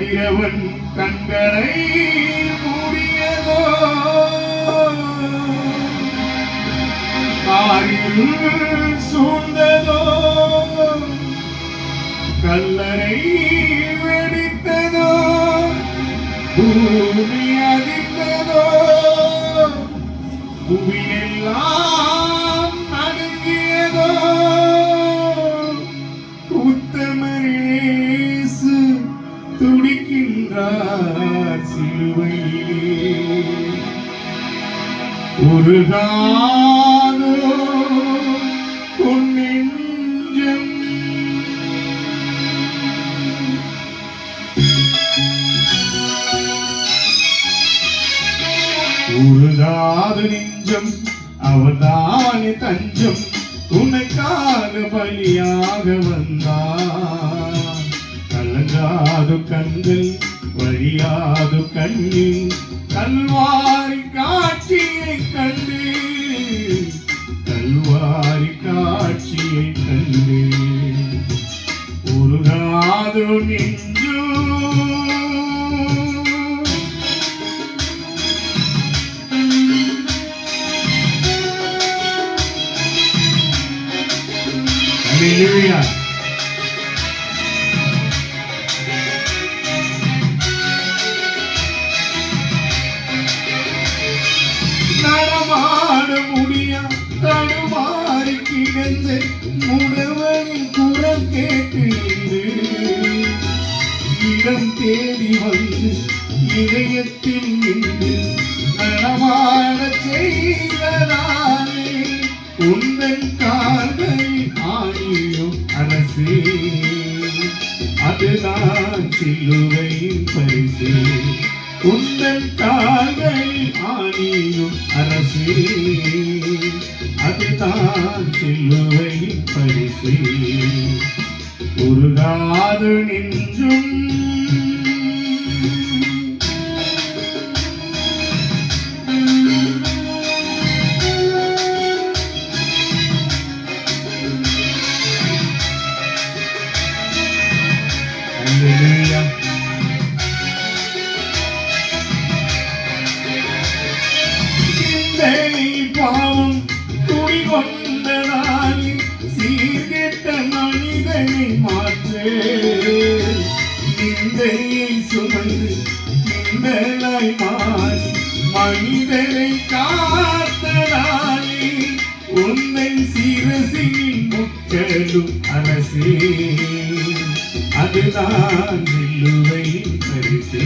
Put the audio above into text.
கதிரவன் கண்களை மூடியதோ காரில் சூழ்ந்ததோ கல்லறை வெடித்ததோ பூமி அதிர்ந்ததோ புவியெல்லாம் நடுங்கியதோ உத்தமரேசு துடிக்கின்றார் சிலுவையிலே உருகாதோ உன் நெஞ்சம் உருகாது நெஞ்சம் அவதானே தஞ்சம் உனக்காக பலியாக வந்தார் கலங்காது கண்கள் வழியாது கண்ணீர் கல்வாரி காட்சியை கண்டு கல்வாரி காட்சியை கண்டு உருகாது நெஞ்சோ Hallelujah. நடமாட முடியா தடுமாறி கிடந்த முடவனின் குரல் கேட்டு இடம் தேடி வந்து இதயத்தில் நின்று நடமாட செய்ததானே உந்தன் கால்களில் ஆணியும் அரசே அதுதான் சிலுவையின் பரிசு உந்தன் கால்களில் ஆணியும் அரசே அதுதான் சிலுவையின் பரிசு உருகாது நின்றும் Hallelujah. பாவம் குடிகொண்டதால் சீர்கெட்ட மனிதனை மாற்று நிந்தையை சுமந்து நிந்தலாய் மாறி மனிதரை காத்ததாலே உன்னை சிரசினில் முக்கலும் அரசே அதுதான் சிலுவையின் பரிசு